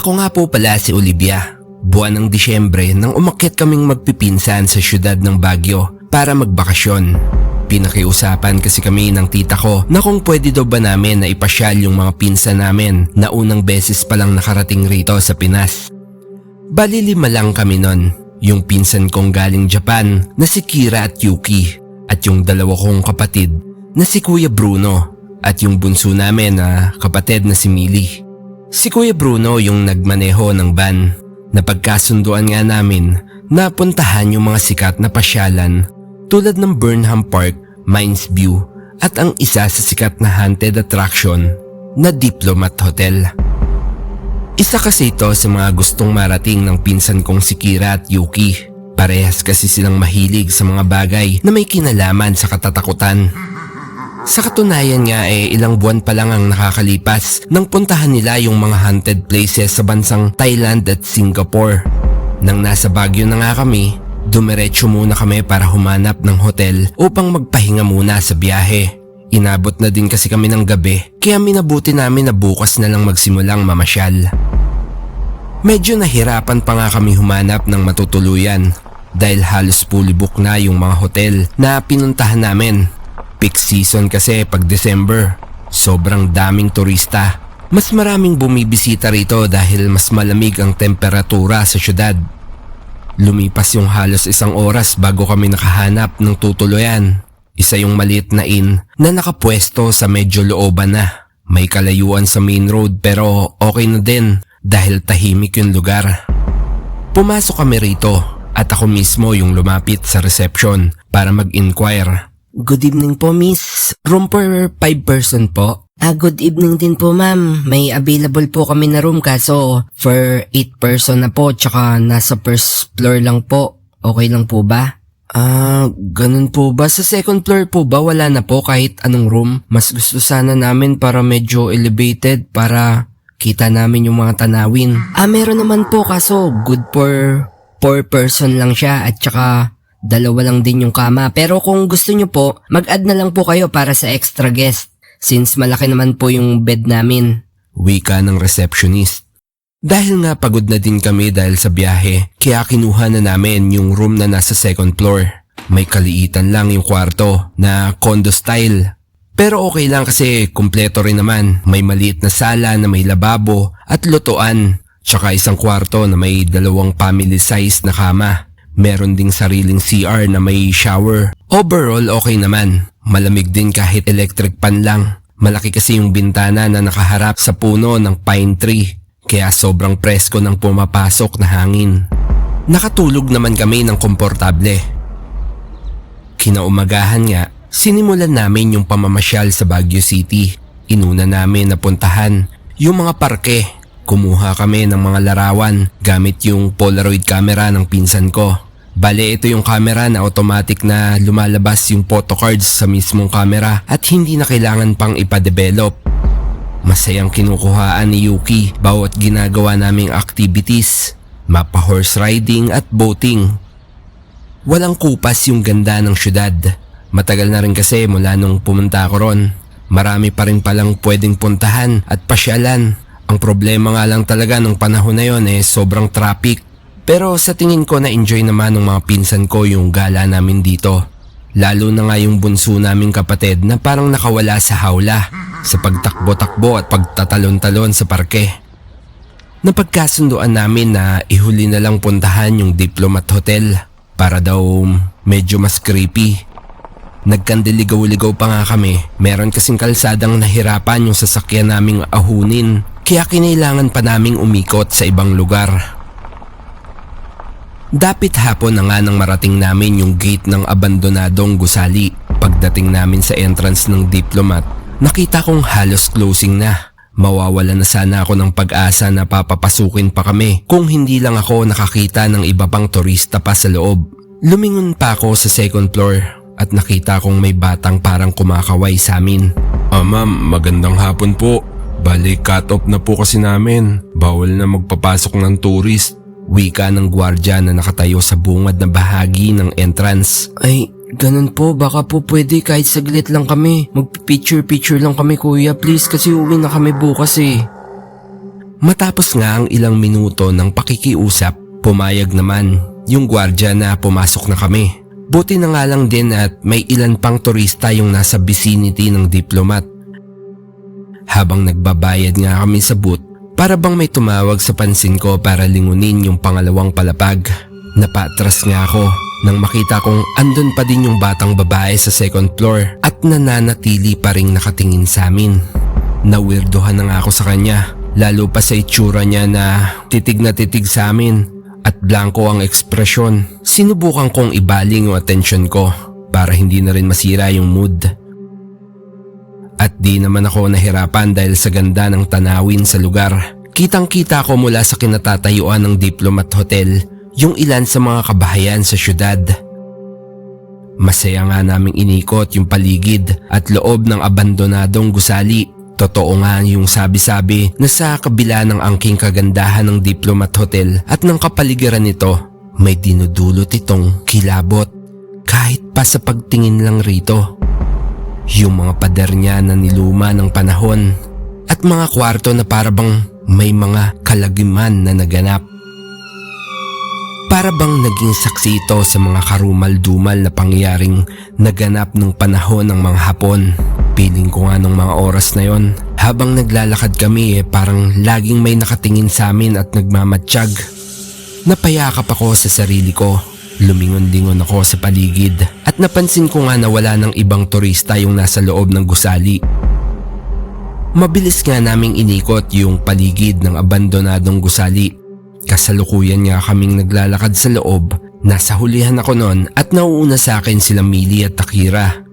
Ako nga po pala si Olivia. Buwan ng Disyembre nang umakyat kaming magpipinsan sa siyudad ng Baguio para magbakasyon. Pinakiusapan kasi kami ng tita ko na kung pwede daw ba namin na ipasyal yung mga pinsan namin na unang beses palang nakarating rito sa Pinas. Bali 5 lang kami nun, yung pinsan kong galing Japan na si Kira at Yuki at yung 2 kong kapatid na si Kuya Bruno at yung bunso namin na kapatid na si Millie. Si Kuya Bruno yung nagmaneho ng van. Napagkasunduan nga namin na puntahan yung mga sikat na pasyalan tulad ng Burnham Park, Mines View at ang isa sa sikat na haunted attraction na Diplomat Hotel. Isa kasi ito sa mga gustong marating ng pinsan kong si Kira at Yuki. Parehas kasi silang mahilig sa mga bagay na may kinalaman sa katatakutan. Sa katunayan nga ilang buwan pa lang ang nakakalipas nang puntahan nila yung mga haunted places sa bansang Thailand at Singapore. Nang nasa Baguio na nga kami, dumiretso muna kami para humanap ng hotel upang magpahinga muna sa biyahe. Inabot na din kasi kami ng gabi kaya minabuti namin na bukas na lang magsimulang mamasyal. Medyo nahirapan pa nga kami humanap ng matutuluyan dahil halos fully book na yung mga hotel na pinuntahan namin. Peak season kasi pag December, sobrang daming turista. Mas maraming bumibisita rito dahil mas malamig ang temperatura sa syudad. Lumipas yung halos 1 oras bago kami nakahanap ng tutuluyan. Isa yung maliit na inn na nakapwesto sa medyo looban na. May kalayuan sa main road pero okay na din dahil tahimik yung lugar. Pumasok kami rito at ako mismo yung lumapit sa reception para mag-inquire. Good evening po, miss. Room for 5 person po. Good evening din po, ma'am. May available po kami na room kaso for 8 person na po tsaka nasa first floor lang po. Okay lang po ba? Ganun po ba? Sa second floor po ba wala na po kahit anong room? Mas gusto sana namin para medyo elevated para kita namin yung mga tanawin. Meron naman po kaso good for 4 person lang siya at tsaka 2 lang din yung kama. Pero kung gusto nyo po, mag-add na lang po kayo para sa extra guest since malaki naman po yung bed namin. Wika ng receptionist. Dahil nga pagod na din kami dahil sa biyahe, kaya kinuha na namin yung room na nasa second floor. May kaliitan lang yung kwarto na condo style. Pero okay lang kasi kumpleto rin naman. May maliit na sala na may lababo at lutuan. Tsaka isang kwarto na may 2 family size na kama. Meron ding sariling CR na may shower. Overall okay naman. Malamig din kahit electric pan lang. Malaki kasi yung bintana na nakaharap sa puno ng pine tree. Kaya sobrang presko ng pumapasok na hangin. Nakatulog naman kami ng komportable. Kinaumagahan nga, sinimulan namin yung pamamasyal sa Baguio City. Inuna namin na puntahan yung mga parke. Kumuha kami ng mga larawan gamit yung Polaroid camera ng pinsan ko. Bale, ito yung camera na automatic na lumalabas yung photo cards sa mismong camera at hindi na kailangan pang ipa-develop. Masayang kinukuhaan ni Yuki bawat ginagawa naming activities, mapa horse riding at boating. Walang kupas yung ganda ng syudad. Matagal na rin kasi mula nung pumunta ako ron. Marami pa rin palang pwedeng puntahan at pasyalan. Ang problema nga lang talaga nung panahon na yon sobrang traffic. Pero sa tingin ko na-enjoy naman ng mga pinsan ko yung gala namin dito. Lalo na nga yung bunso naming kapatid na parang nakawala sa hawla sa pagtakbo-takbo at pagtatalon-talon sa parke. Napagkasunduan namin na ihuli na lang puntahan yung Diplomat Hotel para daw medyo mas creepy. Nagkandiligaw-ligaw pa nga kami. Meron kasing kalsadang nahirapan yung sasakyan naming ahunin kaya kinailangan pa naming umikot sa ibang lugar. Dapit hapon na nga nang marating namin yung gate ng abandonadong gusali. Pagdating namin sa entrance ng Diplomat, nakita kong halos closing na. Mawawala na sana ako ng pag-asa na papapasukin pa kami kung hindi lang ako nakakita ng iba pang turista pa sa loob. Lumingon pa ako sa second floor at nakita kong may batang parang kumakaway sa amin. Ma'am, magandang hapon po. Bali, cut off na po kasi namin. Bawal na magpapasok ng tourist. Wika ng gwardya na nakatayo sa bungad na bahagi ng entrance. Ay, ganun po. Baka po pwede kahit saglit lang kami. Magpipicture-picture lang kami, kuya. Please, kasi uwi na kami bukas Matapos nga ang ilang minuto ng pakikiusap, pumayag naman yung gwardiya na pumasok na kami. Buti na nga lang din at may ilan pang turista yung nasa vicinity ng diplomat. Habang nagbabayad nga kami sa booth, para bang may tumawag sa pansin ko para lingunin yung pangalawang palapag. Napatras nga ako nang makita kong andun pa din yung batang babae sa second floor at nananatili pa ring nakatingin sa amin. Nawirdohan na nga ako sa kanya, lalo pa sa itsura niya na titig sa amin at blanco ang ekspresyon. Sinubukan kong ibaling yung atensyon ko para hindi na rin masira yung mood. At di naman ako nahirapan dahil sa ganda ng tanawin sa lugar. Kitang-kita ko mula sa kinatatayuan ng Diplomat Hotel yung ilan sa mga kabahayan sa syudad. Masaya nga naming inikot yung paligid at loob ng abandonadong gusali. Totoo nga yung sabi-sabi na sa kabila ng angking kagandahan ng Diplomat Hotel at ng kapaligiran nito, may dinudulot itong kilabot kahit pa sa pagtingin lang rito. Yung mga pader niya na niluma ng panahon at mga kwarto na parabang may mga kalagiman na naganap. Parabang naging saksi ito sa mga karumal-dumal na pangyaring naganap nung panahon ng mga Hapon. Piling ko nga nung mga oras na yon, habang naglalakad kami parang laging may nakatingin sa amin at nagmamatsyag. Napayakap ako sa sarili ko. Lumingon-lingon ako sa paligid at napansin ko nga na wala ng ibang turista yung nasa loob ng gusali. Mabilis nga naming inikot yung paligid ng abandonadong gusali. Kasalukuyan nga kaming naglalakad sa loob. Nasa hulihan ako noon at nauuna sa akin sila Millie at Takira.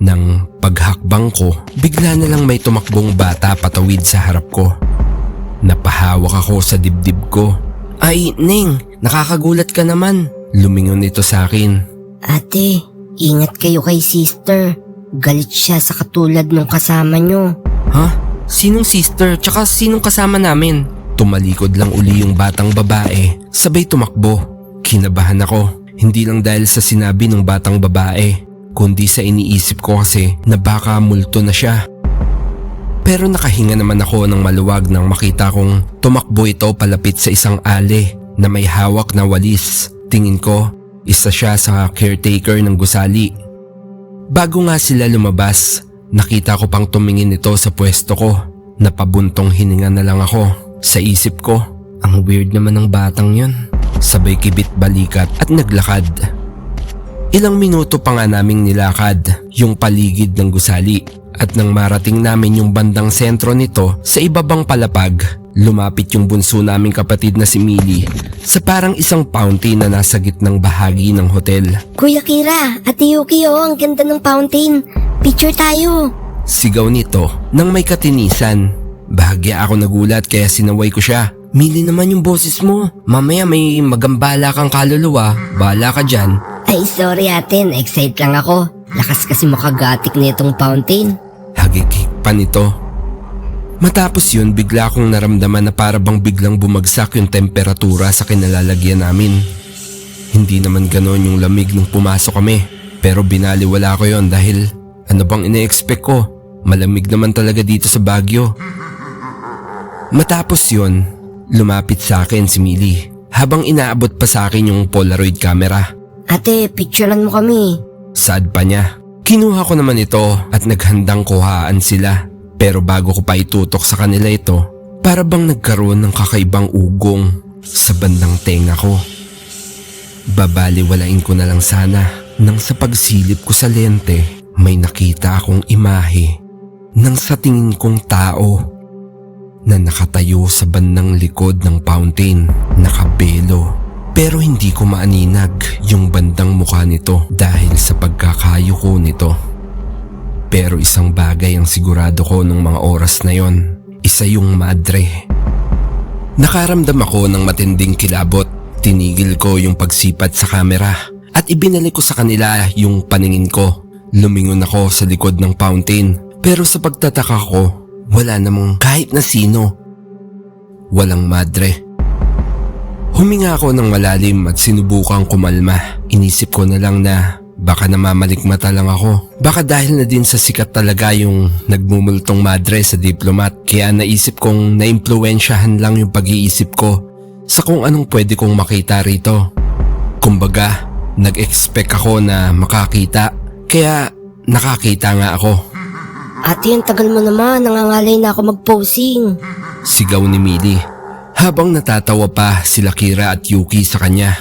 Nang paghakbang ko, bigla na lang may tumakbong bata patawid sa harap ko. Napahawak ako sa dibdib ko. "Ay, Neng, nakakagulat ka naman." Lumingon ito sa akin. Ate, ingat kayo kay sister. Galit siya sa katulad ng kasama nyo. Ha? Sinong sister? Tsaka sinong kasama namin? Tumalikod lang uli yung batang babae, sabay tumakbo. Kinabahan ako, hindi lang dahil sa sinabi ng batang babae, kundi sa iniisip ko kasi na baka multo na siya. Pero nakahinga naman ako ng maluwag nang makita kong tumakbo ito palapit sa isang alley na may hawak na walis. Tingin ko, isa siya sa caretaker ng gusali. Bago nga sila lumabas, nakita ko pang tumingin ito sa pwesto ko. Napabuntong hininga na lang ako. Sa isip ko, ang weird naman ng batang yun. Sabay kibit balikat at naglakad. Ilang minuto pa nga naming nilakad yung paligid ng gusali. At nang marating namin yung bandang sentro nito sa ibabang palapag, lumapit yung bunso naming kapatid na si Millie sa parang isang fountain na nasa gitnang bahagi ng hotel. Kuya Kira, Ate Yuki, ang ganda ng fountain. Picture tayo. Sigaw nito nang may katinisan. Bahagya ako nagulat kaya sinaway ko siya. "Millie naman yung boses mo. Mamaya may magambala kang kaluluwa. Bahala ka dyan." Ay, sorry ate, na-excite lang ako. Lakas kasi makagatik na itong fountain. Hagikik pa nito. Matapos yun, bigla akong naramdaman na parabang biglang bumagsak yung temperatura sa kinalalagyan namin. Hindi naman ganon yung lamig nung pumasok kami, pero binaliwala ko yon dahil ano bang ine-expect ko? Malamig naman talaga dito sa Baguio. Matapos yun, lumapit sa akin si Millie habang inaabot pa sa akin yung Polaroid camera. Ate, picturean mo kami. Sad pa niya. Kinuha ko naman ito at naghandang kuhaan sila. Pero bago ko pa itutok sa kanila ito, para bang nagkaroon ng kakaibang ugong sa bandang tenga ko. Babaliwalain ko na lang sana nang sa pagsilip ko sa lente, may nakita akong imahe ng sa tingin kong tao na nakatayo sa bandang likod ng fountain, nakabelo. Pero hindi ko maaninag yung bandang mukha nito dahil sa pagkakayuko nito. Pero isang bagay ang sigurado ko nung mga oras na yon, isa yung madre. Nakaramdam ako ng matinding kilabot. Tinigil ko yung pagsipat sa kamera at ibinalik ko sa kanila yung paningin ko. Lumingon ako sa likod ng fountain pero sa pagtataka ko, wala namang kahit na sino. Walang madre. Huminga ako ng malalim at sinubukang kumalma. Inisip ko na lang na Baka namamalikmata lang ako. Baka dahil na din sa sikat talaga yung nagmumultong madre sa diplomat, kaya naisip kong naimpluwensyahan lang yung pag-iisip ko sa kung anong pwede kong makita rito. Kumbaga, nag-expect ako na makakita, kaya nakakita nga ako. Ate, ang tagal mo naman. Nangangalay na ako mag-posing. Sigaw ni Millie habang natatawa pa sila Kira at Yuki sa kanya.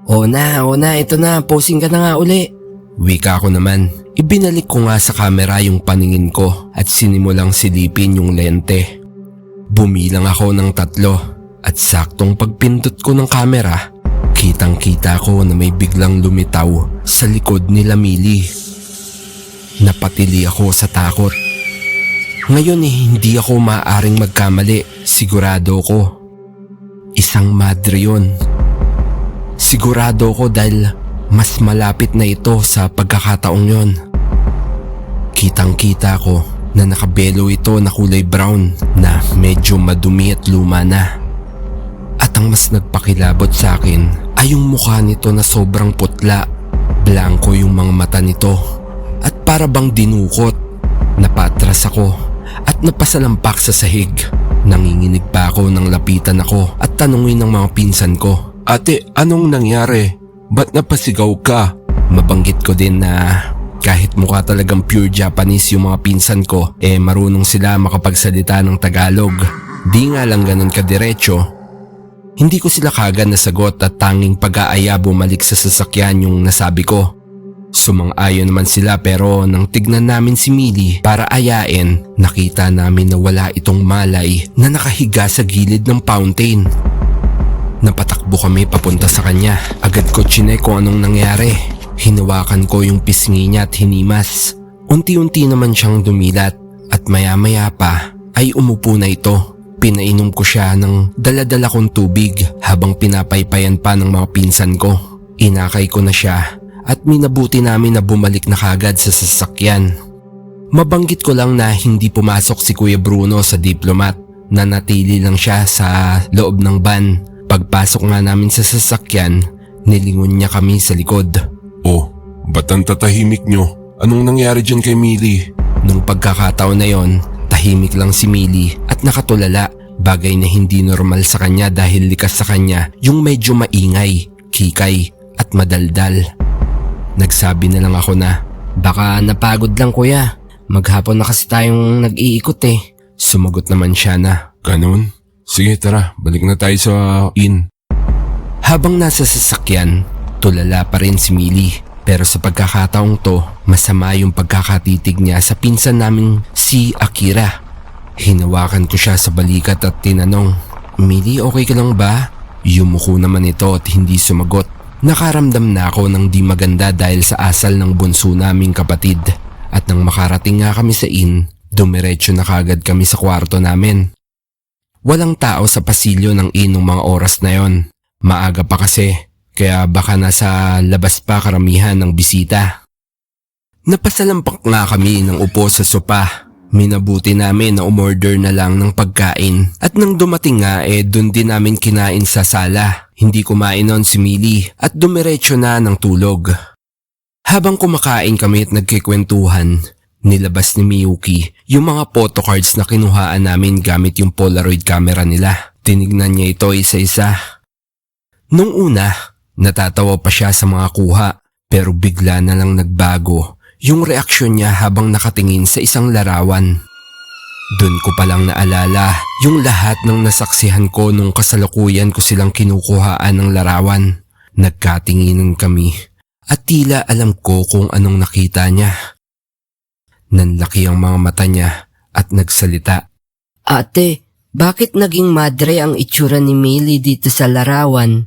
Oo na, ito na, posing ka na nga uli. Wika ko naman. Ibinalik ko nga sa camera yung paningin ko at sinimulang silipin yung lente. Bumilang ako ng 3 at saktong pagpindot ko ng camera, kitang-kita ko na may biglang lumitaw sa likod nila Millie. Napatili ako sa takot. Ngayon hindi ako maaaring magkamali, sigurado ko. Isang madre yun. Sigurado ko dahil mas malapit na ito sa pagkakataong yon. Kitang-kita ko na nakabelo ito na kulay brown na medyo madumi at luma na. At ang mas nagpakilabot sa akin ay yung mukha nito na sobrang putla. Blanko yung mga mata nito at para bang dinukot. Napatras ako at napasalampak sa sahig. Nanginginig pa ako nang lapitan ako at tanungin ng mga pinsan ko. Ate, anong nangyari? Ba't napasigaw ka? Mabanggit ko din na kahit mukha talagang pure Japanese yung mga pinsan ko, marunong sila makapagsalita ng Tagalog. Di nga lang ganun kadiretso. Hindi ko sila kagad nasagot at tanging pag-aaya bumalik sa sasakyan yung nasabi ko. Sumang-ayon naman sila pero nang tignan namin si Millie para ayain, nakita namin na wala itong malay na nakahiga sa gilid ng fountain. Napatakbo kami papunta sa kanya. Agad ko chinek kung anong nangyari. Hinawakan ko yung pisngi niya at hinimas. Unti-unti naman siyang dumilat at maya-maya pa ay umupo na ito. Pinainom ko siya ng dala-dala kong tubig habang pinapaypayan pa ng mga pinsan ko. Inakay ko na siya at minabuti namin na bumalik na kagad sa sasakyan. Mabanggit ko lang na hindi pumasok si Kuya Bruno sa diplomat. Nanatili lang siya sa loob ng van. Pagpasok nga namin sa sasakyan, nilingon niya kami sa likod. Oh, ba't ang tatahimik nyo? Anong nangyari dyan kay Millie? Nung pagkakataon na yon, tahimik lang si Millie at nakatulala. Bagay na hindi normal sa kanya dahil likas sa kanya yung medyo maingay, kikay at madaldal. Nagsabi na lang ako na, Baka napagod lang kuya. Maghapon na kasi tayong nag-iikot eh. Sumagot naman siya na, Ganun? Sige tara, balik na tayo sa inn. Habang nasa sasakyan, tulala pa rin si Millie. Pero sa pagkakataong to, masama yung pagkakatitig niya sa pinsan naming si Akira. Hinawakan ko siya sa balikat at tinanong, Millie, okay ka lang ba? Yumuko naman ito at hindi sumagot. Nakaramdam na ako ng di maganda dahil sa asal ng bunso naming kapatid. At nang makarating nga kami sa inn, dumiretso na kagad kami sa kwarto namin. Walang tao sa pasilyo ng inn nung mga oras na yon. Maaga pa kasi, kaya baka nasa labas pa karamihan ng bisita. Napasalampak nga kami ng upo sa sopa. Minabuti namin na umorder na lang ng pagkain. At nang dumating nga dun din namin kinain sa sala. Hindi kumain nun si Millie at dumiretso na ng tulog. Habang kumakain kami at nagkikwentuhan, nilabas ni Miyuki yung mga photocards na kinuhaan namin gamit yung Polaroid camera nila. Tinignan niya ito isa-isa. Nung una, natatawa pa siya sa mga kuha pero bigla na lang nagbago yung reaksyon niya habang nakatingin sa isang larawan. Doon ko palang naalala yung lahat ng nasaksihan ko nung kasalukuyan ko silang kinukuhaan ng larawan. Nagkatinginan kami at tila alam ko kung anong nakita niya. Nanlaki ang mga mata niya at nagsalita. Ate, bakit naging madre ang itsura ni Millie dito sa larawan?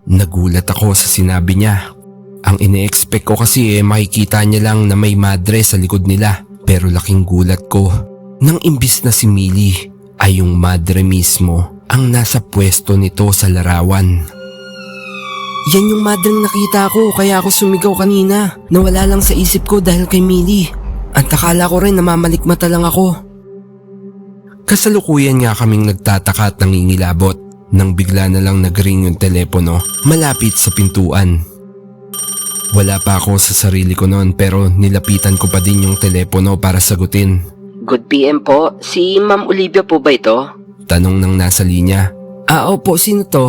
Nagulat ako sa sinabi niya. Ang ine-expect ko kasi makikita niya lang na may madre sa likod nila. Pero laking gulat ko nang imbis na si Millie ay yung madre mismo ang nasa pwesto nito sa larawan. Yan yung madreng nakita ko kaya ako sumigaw kanina. Nawala lang sa isip ko dahil kay Millie. Ang takala ko rin namamalikmata lang ako. Kasalukuyan nga kaming nagtataka at nangingilabot. nang bigla na lang nag-ring yung telepono malapit sa pintuan. Wala pa ako sa sarili ko noon pero nilapitan ko pa din yung telepono para sagutin. Good PM po, si Ma'am Olivia po ba ito? Tanong ng nasa linya. Opo, sino to?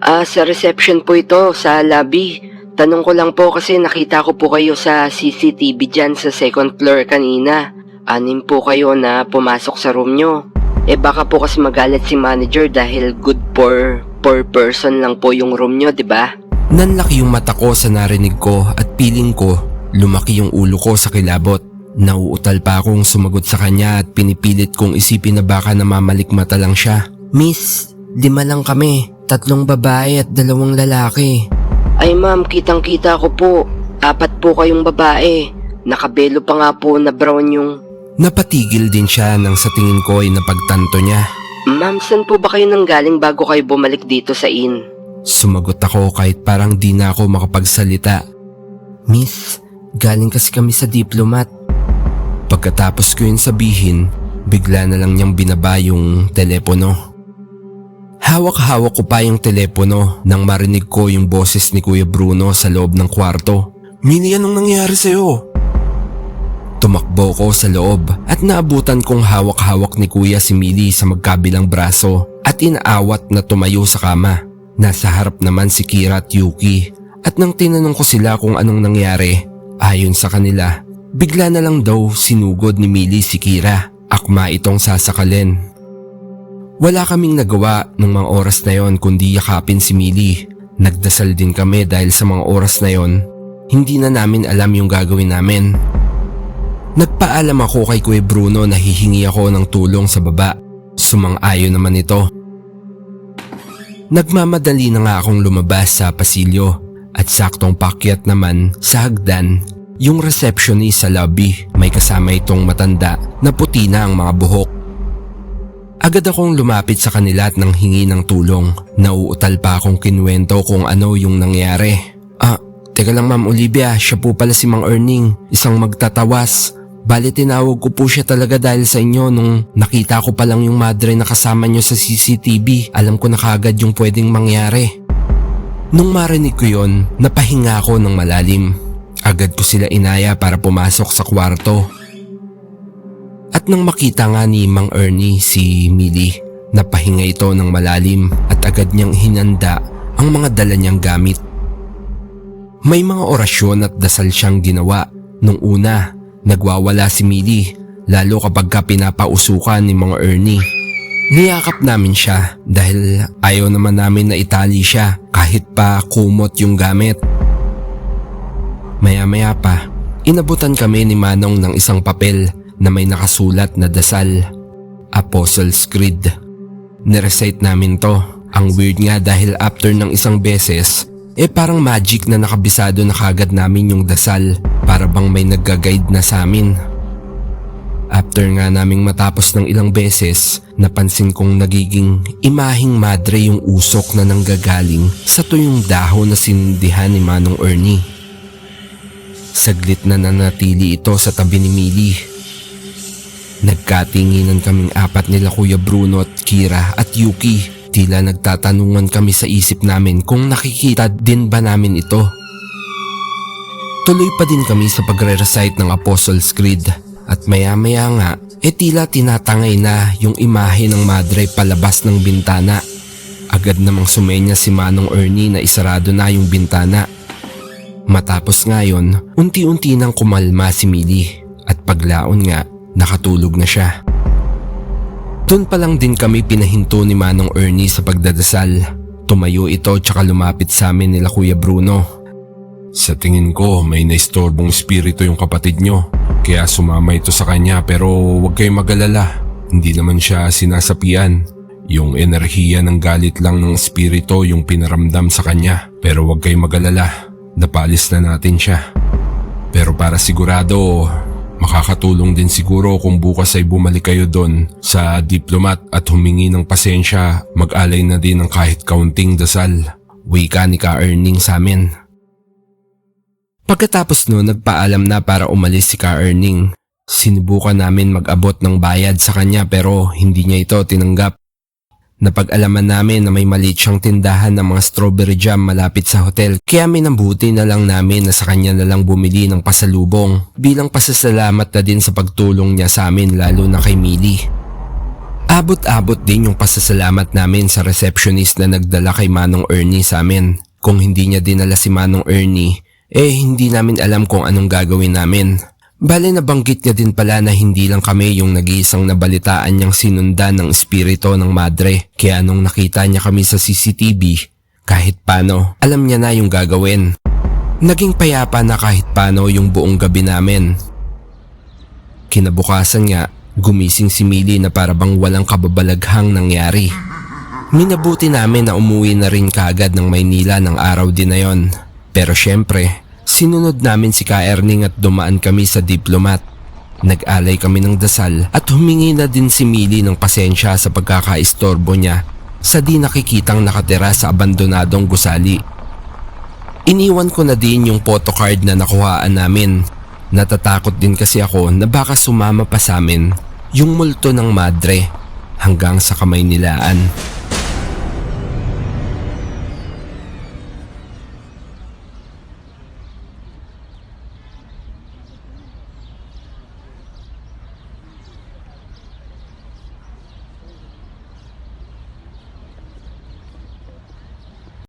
Sa reception po ito, sa lobby. Tanong ko lang po kasi nakita ko po kayo sa CCTV dyan sa second floor kanina. 6 po kayo na pumasok sa room nyo. Baka po kasi magalit si manager dahil good for 4 person lang po yung room nyo, 'di ba? Nanlaki yung mata ko sa narinig ko at piling ko lumaki yung ulo ko sa kilabot. Nauutal pa akong sumagot sa kanya at pinipilit kong isipin na baka namamalikmata lang siya. Miss, 5 lang kami. 3 babae at 2 lalaki. Ay ma'am, kitang-kita ko po. 4 po kayong babae. Nakabelo pa nga po na brown yung... Napatigil din siya nang sa tingin ko ay napagtanto niya. Ma'am, saan po ba kayo nanggaling bago kayo bumalik dito sa inn? Sumagot ako kahit parang di na ako makapagsalita. Miss, galing kasi kami sa diplomat. Pagkatapos ko yun sabihin, bigla na lang niyang binaba yung telepono. Hawak-hawak ko pa yung telepono nang marinig ko yung boses ni Kuya Bruno sa loob ng kwarto. "Mili, anong nangyari sa'yo?" Tumakbo ko sa loob at naabutan kong hawak-hawak ni Kuya si Millie sa magkabilang braso at inaawat na tumayo sa kama. Nasa harap naman si Kira at Yuki at nang tinanong ko sila kung anong nangyari, ayon sa kanila, bigla na lang daw sinugod ni Millie si Kira. Akma itong sasakalin. Wala kaming nagawa ng mga oras na yon kundi yakapin si Millie. Nagdasal din kami dahil sa mga oras na yon, hindi na namin alam yung gagawin namin. Nagpaalam ako kay Kuya Bruno na hihingi ako ng tulong sa baba. Sumang-ayon naman ito. Nagmamadali na nga akong lumabas sa pasilyo at saktong pakyat naman sa hagdan. Yung receptionist sa lobby, may kasama itong matanda na puti na ang mga buhok. Agad akong lumapit sa kanila at nang hingi ng tulong. Nauutal pa akong kinuwento kung ano yung nangyari. Teka lang Ma'am Olivia, siya po pala si Mang Erning, isang magtatawas. Bali tinawag ko po siya talaga dahil sa inyo nung nakita ko pa lang yung madre na kasama nyo sa CCTV. Alam ko na kagad yung pwedeng mangyari. Nung marinig ko yon, napahinga ako ng malalim. Agad ko sila inaya para pumasok sa kwarto. At nang makita nga ni Mang Ernie si Millie, napahinga ito ng malalim at agad niyang hinanda ang mga dala niyang gamit. May mga orasyon at dasal siyang ginawa. Nung una, nagwawala si Millie lalo kapag pinapausukan ni Mang Ernie. Niyakap namin siya dahil ayaw naman namin na itali siya kahit pa kumot yung gamit. Maya-maya pa, inabutan kami ni Manong ng isang papel na may nakasulat na dasal, Apostles' Creed. Nirecite namin to. Ang weird nga dahil after ng isang beses, parang magic na nakabisado na kagad namin yung dasal, para bang may nagga-guide na sa amin. After nga naming matapos ng ilang beses, napansin kong nagiging imaheng madre yung usok na nanggagaling sa tuyong dahon na sinindihan ni Manong Ernie. Saglit na nanatili ito sa tabi ni Millie. Nagkatinginan kaming 4 nila Kuya Bruno at Kira at Yuki. Tila nagtatanungan kami sa isip namin kung nakikita din ba namin ito. Tuloy pa din kami sa pagre-recite ng Apostles' Creed at maya-maya nga tila tinatangay na yung imahe ng madre palabas ng bintana. Agad namang sumenya si Manong Ernie na isarado na yung bintana. Matapos nga yun, unti-unti nang kumalma si Millie at paglaon nga, nakatulog na siya. Doon pa lang din kami pinahinto ni Manong Ernie sa pagdadasal. Tumayo ito tsaka lumapit sa amin nila Kuya Bruno. "Sa tingin ko may naistorbong espiritu yung kapatid nyo. Kaya sumama ito sa kanya pero huwag kayong mag-alala. Hindi naman siya sinasapian. Yung enerhiya ng galit lang ng espiritu yung pinaramdam sa kanya. Pero huwag kayong mag-alala. Napalis na natin siya. Pero para sigurado, makakatulong din siguro kung bukas ay bumalik kayo doon sa diplomat at humingi ng pasensya, mag-alay na din ng kahit kaunting dasal." Wika ni Ka Erning sa amin. Pagkatapos no, nagpaalam na para umalis si Ka Erning. Sinubukan namin mag-abot ng bayad sa kanya pero hindi niya ito tinanggap. Napag-alaman namin na may maliit siyang tindahan ng mga strawberry jam malapit sa hotel, kaya minambuti na lang namin na sa kanya na lang bumili ng pasalubong bilang pasasalamat na din sa pagtulong niya sa amin, lalo na kay Millie. Abot-abot din yung pasasalamat namin sa receptionist na nagdala kay Manong Ernie sa amin. Kung hindi niya dinala si Manong Ernie, hindi namin alam kung anong gagawin namin. Bale, nabanggit niya din pala na hindi lang kami yung nag-iisang nabalitaan niyang sinundan ng espiritu ng madre. Kaya nung nakita niya kami sa CCTV, kahit paano, alam niya na yung gagawin. Naging payapa na kahit paano yung buong gabi namin. Kinabukasan nga, gumising si Millie na para bang walang kababalaghang nangyari. Minabuti namin na umuwi na rin kaagad ng Maynila ng araw din na yon. Pero syempre, sinunod namin si Ka Erning at dumaan kami sa Diplomat. Nag-alay kami ng dasal at humingi na din si Millie ng pasensya sa pagkakaistorbo niya sa di nakikitang nakatira sa abandonadong gusali. Iniwan ko na din yung photocard na nakuhaan namin. Natatakot din kasi ako na baka sumama pa sa amin yung multo ng madre hanggang sa Kamaynilaan.